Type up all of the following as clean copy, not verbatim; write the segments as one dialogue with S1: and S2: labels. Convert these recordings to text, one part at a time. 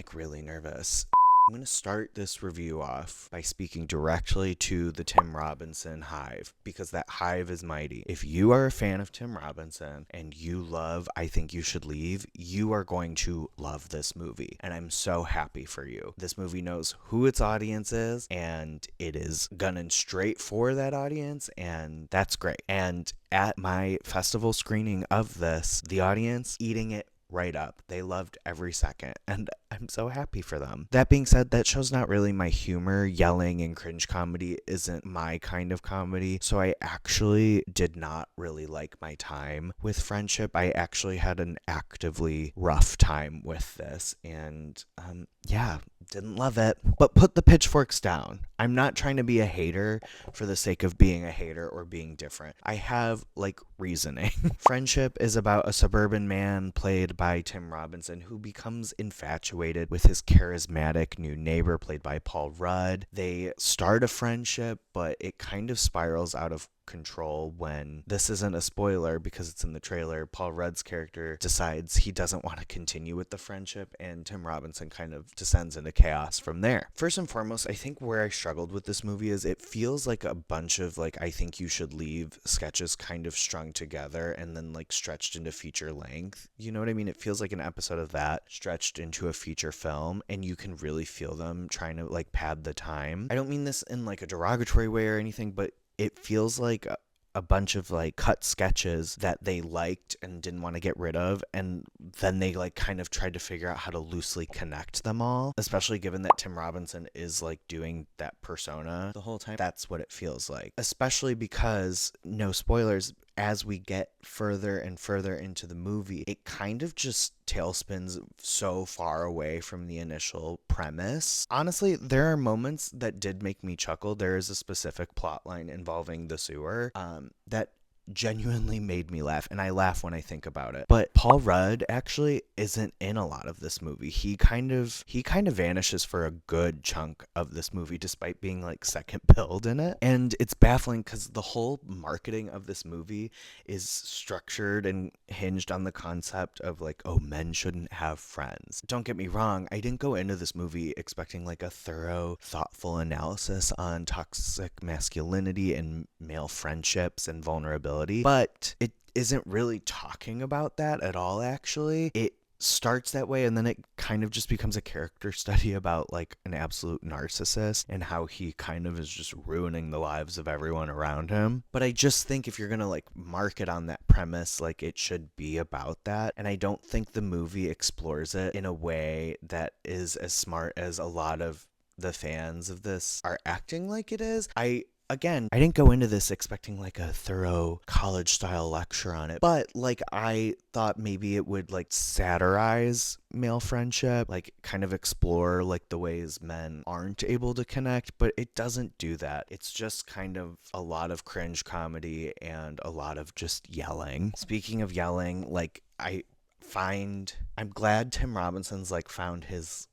S1: like really nervous. I'm going to start this review off by speaking directly to the Tim Robinson hive, because that hive is mighty. If you are a fan of Tim Robinson and you love I Think You Should Leave, you are going to love this movie. And I'm so happy for you. This movie knows who its audience is, and it is gunning straight for that audience, and that's great. And at my festival screening of this, the audience eating it right up. They loved every second, and I'm so happy for them. That being said, that show's not really my humor. Yelling and cringe comedy isn't my kind of comedy, so I actually did not really like my time with Friendship. I actually had an actively rough time with this, and yeah, didn't love it. But put the pitchforks down. I'm not trying to be a hater for the sake of being a hater or being different. I have reasoning. Friendship is about a suburban man played by Tim Robinson who becomes infatuated with his charismatic new neighbor played by Paul Rudd. They start a friendship, but it kind of spirals out of control when, this isn't a spoiler because it's in the trailer, Paul Rudd's character decides he doesn't want to continue with the friendship, and Tim Robinson kind of descends into chaos from there. First and foremost, I think where I struggled with this movie is it feels like a bunch of I Think You Should Leave sketches kind of strung together and then stretched into feature length. You know what I mean? It feels like an episode of that stretched into a feature film, and you can really feel them trying to pad the time. I don't mean this in a derogatory way or anything, but it feels like a bunch of cut sketches that they liked and didn't want to get rid of, and then they kind of tried to figure out how to loosely connect them all, especially given that Tim Robinson is doing that persona the whole time. That's what it feels like, especially because, no spoilers, as we get further and further into the movie, it kind of just tailspins so far away from the initial premise. Honestly, there are moments that did make me chuckle. There is a specific plot line involving the sewer that genuinely made me laugh, and I laugh when I think about it. But Paul Rudd actually isn't in a lot of this movie. He kind of vanishes for a good chunk of this movie, despite being second billed in it. And it's baffling because the whole marketing of this movie is structured and hinged on the concept of oh, men shouldn't have friends. Don't get me wrong, I didn't go into this movie expecting a thorough, thoughtful analysis on toxic masculinity and male friendships and vulnerability, but it isn't really talking about that at all, actually. It starts that way, and then it kind of just becomes a character study about an absolute narcissist and how he kind of is just ruining the lives of everyone around him. But I just think if you're gonna market on that premise, it should be about that, and I don't think the movie explores it in a way that is as smart as a lot of the fans of this are acting like it is. Again, I didn't go into this expecting a thorough college style lecture on it, but I thought maybe it would satirize male friendship, kind of explore the ways men aren't able to connect, but it doesn't do that. It's just kind of a lot of cringe comedy and a lot of just yelling. Speaking of yelling, I'm glad Tim Robinson's found his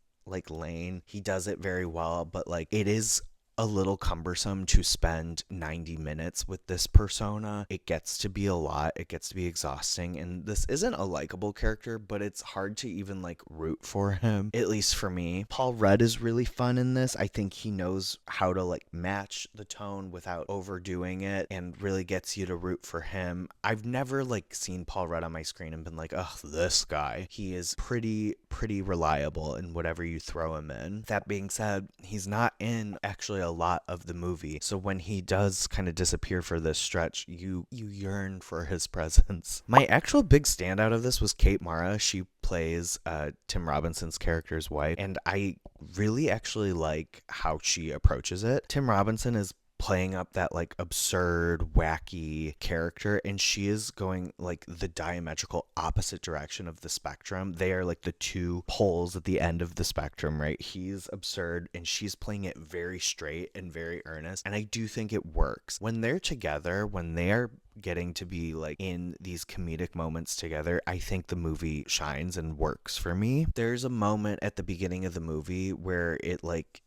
S1: lane. He does it very well, but it is a little cumbersome to spend 90 minutes with this persona. It gets to be a lot. It gets to be exhausting. And this isn't a likable character, but it's hard to even root for him, at least for me. Paul Rudd is really fun in this. I think he knows how to match the tone without overdoing it and really gets you to root for him. I've never seen Paul Rudd on my screen and been oh, this guy. He is pretty reliable in whatever you throw him in. That being said, he's not in actually a lot of the movie, so when he does kind of disappear for this stretch, you yearn for his presence. My actual big standout of this was Kate Mara. She plays Tim Robinson's character's wife, and I really actually like how she approaches it. Tim Robinson is playing up that absurd, wacky character, and she is going the diametrical opposite direction of the spectrum. They are the two poles at the end of the spectrum, right? He's absurd and she's playing it very straight and very earnest, and I do think it works. When they're together, when they are getting to be in these comedic moments together, I think the movie shines and works for me. There's a moment at the beginning of the movie where it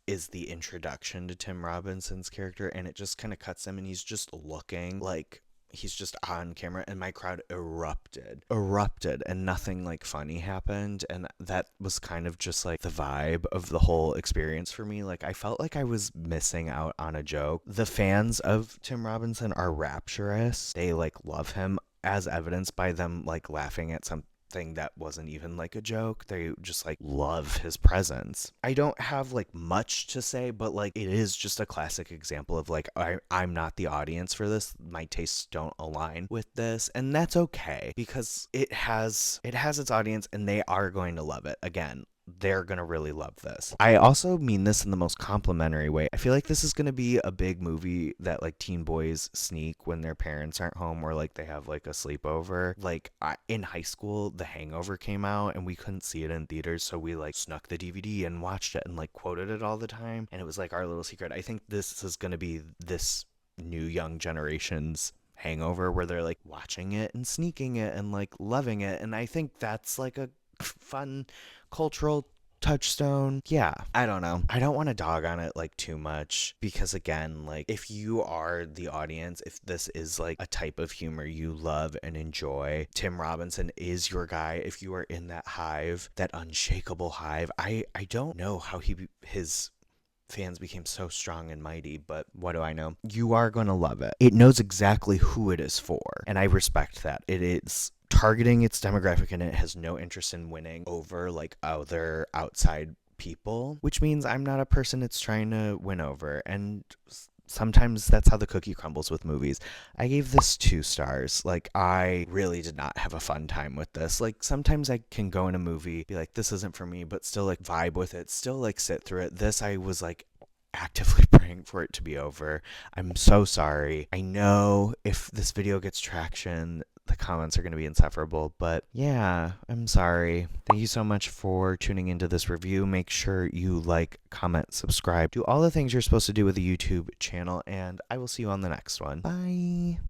S1: is the introduction to Tim Robinson's character, and it just kind of cuts him and he's just looking he's just on camera, and my crowd and nothing like funny happened. And that was kind of just like the vibe of the whole experience for me. Like, I felt like I was missing out on a joke. The fans of Tim Robinson are rapturous. They like love him, as evidenced by them like laughing at something that wasn't even like a joke. They just like love his presence. I don't have like much to say, but like it is just a classic example of like I'm not the audience for this. My tastes don't align with this, and that's okay, because it has its audience and they are going to love it. Again, they're gonna really love this. I also mean this in the most complimentary way. I feel like this is gonna be a big movie that like teen boys sneak when their parents aren't home, or like they have like a sleepover. Like in high school, The Hangover came out and we couldn't see it in theaters, so we like snuck the DVD and watched it and like quoted it all the time, and it was like our little secret. I think this is gonna be this new young generation's Hangover, where they're like watching it and sneaking it and like loving it, and I think that's like a fun cultural touchstone. Yeah, I don't know. I don't want to dog on it like too much, because again, like if you are the audience, if this is like a type of humor you love and enjoy, Tim Robinson is your guy. If you are in that hive, that unshakable hive, I don't know how his fans became so strong and mighty, but what do I know? You are going to love it. It knows exactly who it is for, and I respect that. It is targeting its demographic, and it has no interest in winning over like other outside people, which means I'm not a person it's trying to win over. And sometimes that's how the cookie crumbles with movies. I gave this 2 stars. Like, I really did not have a fun time with this. Like, sometimes I can go in a movie, be like, this isn't for me, but still like vibe with it, still like sit through it. This, I was like actively praying for it to be over. I'm so sorry. I know if this video gets traction, the comments are going to be insufferable, but yeah, I'm sorry. Thank you so much for tuning into this review. Make sure you like, comment, subscribe, do all the things you're supposed to do with a YouTube channel, and I will see you on the next one. Bye.